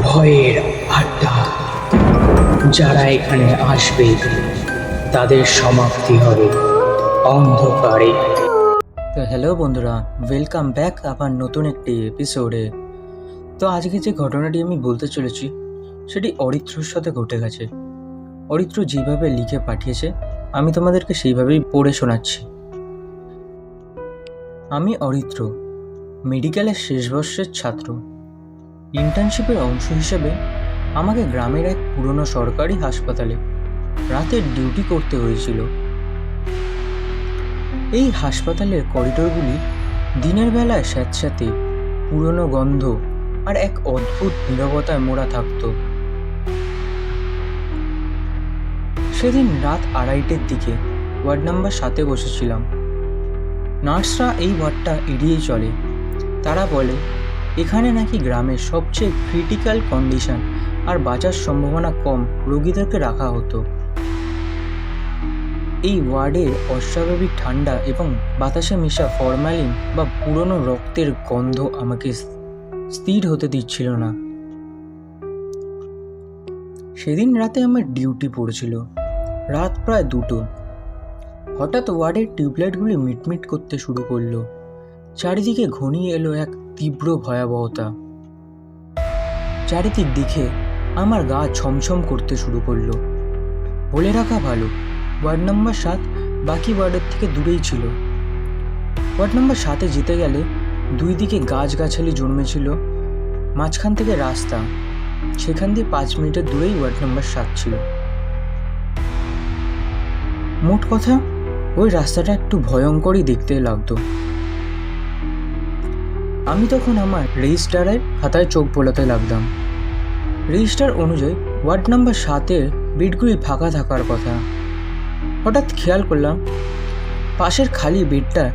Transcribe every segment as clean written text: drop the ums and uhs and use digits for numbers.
ভয়ের আড্ডা। যারা এখানে আসবে তাদের সমাপ্তি হবে অন্ধকারে। তো হ্যালো বন্ধুরা, ওয়েলকাম ব্যাক আবার নতুন একটি এপিসোডে। তো আজকে যে ঘটনাটি আমি বলতে চলেছি সেটি অরিত্রর সাথে ঘটে গেছে। অরিত্র যেভাবে লিখে পাঠিয়েছে আমি তোমাদেরকে সেইভাবেই পড়ে শোনাচ্ছি। আমি অরিত্র, মেডিকেলের শেষ বর্ষের ছাত্র। ইন্টার্নশিপের অংশ হিসেবে আমাকে গ্রামের এক পুরনো সরকারি হাসপাতালে রাতের ডিউটি করতে হয়েছিল। এই হাসপাতালের করিডোরগুলি দিনের বেলায় স্যাঁতস্যাঁতে, পুরনো গন্ধ আর এক অদ্ভুত নীরবতায় মোড়া থাকত। সেদিন রাত 2:30টার দিকে ওয়ার্ড নাম্বার 7-এ বসেছিলাম। নার্সরা এই ওয়ার্ডটা এড়িয়েই চলে। তারা বলে এখানে নাকি গ্রামের সবচেয়ে ক্রিটিক্যাল কন্ডিশন আর বাঁচার সম্ভাবনা কম রোগীদেরকে রাখা হতো। এই ওয়ার্ডের অস্বাভাবিক ঠান্ডা এবং বাতাসে মেশা ফরমালিন বা পুরনো রক্তের গন্ধ আমাকে স্থির হতে দিচ্ছিল না। সেদিন রাতে আমার ডিউটি পড়েছিল, রাত প্রায় 2টো। হঠাৎ ওয়ার্ডের টিউবলাইটগুলি মিটমিট করতে শুরু করলো। চারিদিকে ঘনিয়ে এলো এক তীব্র ভয়াবহতা। চারিদিক দেখে আমার গা ছমছম করতে শুরু করলো। বলে রাখা ভালো, ওয়ার্ড নাম্বার 7 বাকি ওয়ার্ডের থেকে দূরেই ছিল। ওয়ার্ড নাম্বার 7-এ যেতে গেলে দুই দিকে গাছগাছালি জন্মেছিল, মাঝখান থেকে রাস্তা। সেখান দিয়ে 5 মিনিটের দূরেই ওয়ার্ড নাম্বার 7 ছিল। মোট কথা, ওই রাস্তাটা একটু ভয়ঙ্করই দেখতে লাগতো। আমি তখন আমার রেজিস্টারের খাতায় চোখ বোলাতে লাগলাম। রেজিস্টার অনুযায়ী ওয়ার্ড নাম্বার 7-এর বেডগুলি ফাঁকা থাকার কথা। হঠাৎ খেয়াল করলাম পাশের খালি বেডটা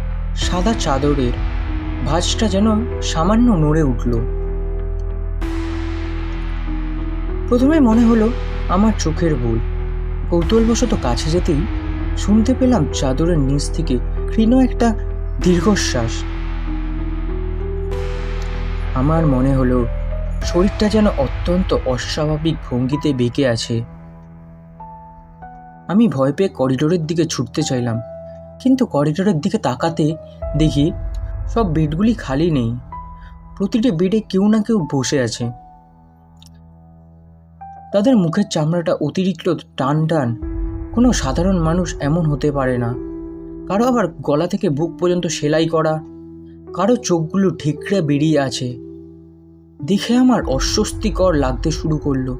সাদা চাদরের ভাঁজটা যেন সামান্য নড়ে উঠল। প্রথমে মনে হলো আমার চোখের ভুল। কৌতূহলবশত কাছে যেতেই শুনতে পেলাম চাদরের নিচ থেকে ক্ষীণ একটা দীর্ঘশ্বাস। আমার মনে হলো শরীরটা যেন অত্যন্ত অস্বাভাবিক ভঙ্গিতে বেঁকে আছে। আমি ভয় পেয়ে করিডোরের দিকে ছুটতে চাইলাম, কিন্তু করিডোরের দিকে তাকাতে দেখি সব বেডগুলি খালি নেই। প্রতিটি বেডে কেউ না কেউ বসে আছে। তাদের মুখের চামড়াটা অতিরিক্ত টান টান। কোনো সাধারণ মানুষ এমন হতে পারে না। কারো আবার গলা থেকে বুক পর্যন্ত সেলাই করা, কারো চোখগুলো ঠেকড়ে বেরিয়ে আছে। দেখে আমার অস্বস্তিকর লাগতে শুরু করলো।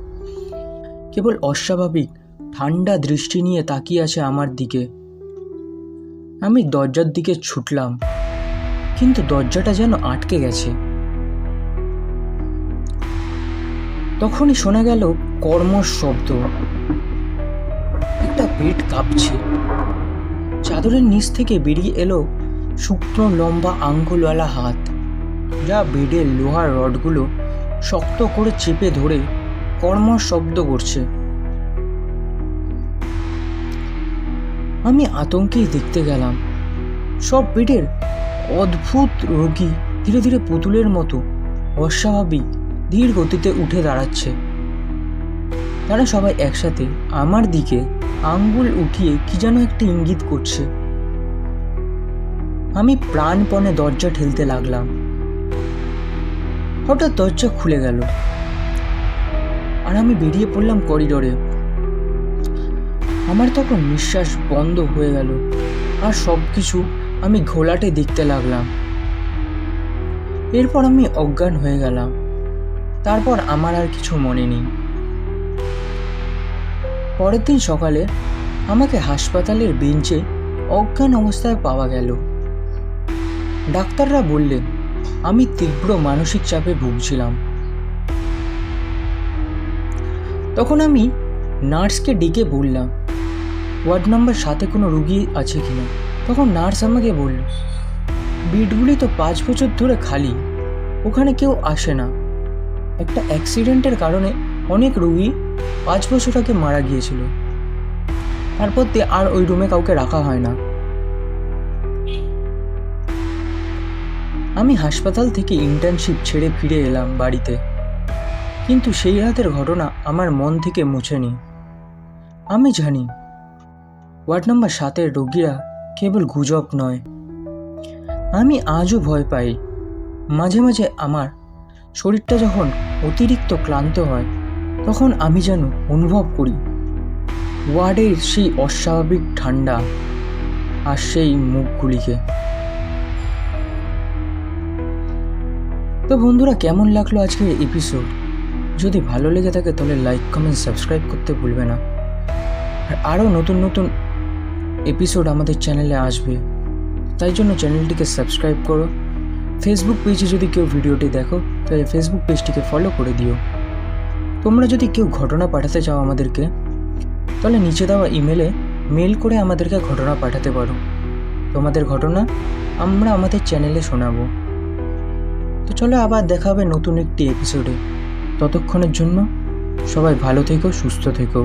কেবল অস্বাভাবিক ঠান্ডা দৃষ্টি নিয়ে তাকিয়ে আছে আমার দিকে। আমি দরজার দিকে ছুটলাম, কিন্তু দরজাটা যেন আটকে গেছে। তখনই শোনা গেল কর্মর শব্দ। একটা বেড কাঁপছে। চাদরের নিচ থেকে বেরিয়ে এলো শুকনো লম্বা আঙ্গুলওয়ালা হাত, যা বেডের লোহার রডগুলো শক্ত করে চেপে ধরে কর্মর শব্দ করছে। আমি আতঙ্কেই দেখতে গেলাম সব বেডের অদ্ভুত রোগী ধীরে ধীরে পুতুলের মতো অস্বাভাবিক ধীর গতিতে উঠে দাঁড়াচ্ছে। তারা সবাই একসাথে আমার দিকে আঙ্গুল উঠিয়ে কি যেন একটা ইঙ্গিত করছে। আমি প্রাণপণে দরজা ঠেলতে লাগলাম। হঠাৎ দরজা খুলে গেল আর আমি বেরিয়ে পড়লাম করিডোরে। আমার তখন নিঃশ্বাস বন্ধ হয়ে গেল আর সব কিছু আমি ঘোলাটে দেখতে লাগলাম। এরপর আমি অজ্ঞান হয়ে গেলাম। তারপর আমার আর কিছু মনে নেই। পরের দিন সকালে আমাকে হাসপাতালের বেঞ্চে অজ্ঞান অবস্থায় পাওয়া গেল। ডাক্তাররা বললেন আমি তীব্র মানসিক চাপে ভুগছিলাম। তখন আমি নার্সকে ডেকে বললাম ওয়ার্ড নাম্বার 7-এ কোনো রুগী আছে কিনা। তখন নার্স আমাকে বলল বেডগুলি তো 5 বছর ধরে খালি, ওখানে কেউ আসে না। একটা অ্যাক্সিডেন্টের কারণে অনেক রুগী 5 বছর আগে মারা গিয়েছিল। তারপর দিয়ে আর ওই রুমে কাউকে রাখা হয় না। আমি হাসপাতাল থেকে ইন্টার্নশিপ ছেড়ে ফিরে এলাম বাড়িতে, কিন্তু সেই রাতের ঘটনা আমার মন থেকে মুছেনি। আমি জানি ওয়ার্ড নম্বর 7-এর রোগীরা কেবল গুজব নয়। আমি আজও ভয় পাই। মাঝে মাঝে আমার শরীরটা যখন অতিরিক্ত ক্লান্ত হয়, তখন আমি যেন অনুভব করি ওয়ার্ডের সেই অস্বাভাবিক ঠান্ডা আর সেই মুখগুলিকে। তো বন্ধুরা, কেমন লাগলো আজকের এপিসোড? যদি ভালো লেগে থাকে তাহলে লাইক, কমেন্ট, সাবস্ক্রাইব করতে ভুলবে না। আর আরও নতুন নতুন এপিসোড আমাদের চ্যানেলে আসবে, তাই জন্য চ্যানেলটিকে সাবস্ক্রাইব করো। ফেসবুক পেজে যদি কেউ ভিডিওটি দেখো তাহলে ফেসবুক পেজটিকে ফলো করে দিও। তোমরা যদি কেউ ঘটনা পাঠাতে চাও আমাদেরকে, তাহলে নিচে দেওয়া ইমেলে মেল করে আমাদেরকে ঘটনা পাঠাতে পারো। তোমাদের ঘটনা আমরা আমাদের চ্যানেলে শোনাবো। তো চলো, আবার দেখা হবে নতুন একটি এপিসোডে। ততক্ষণের জন্য সবাই ভালো থেকো, সুস্থ থেকো।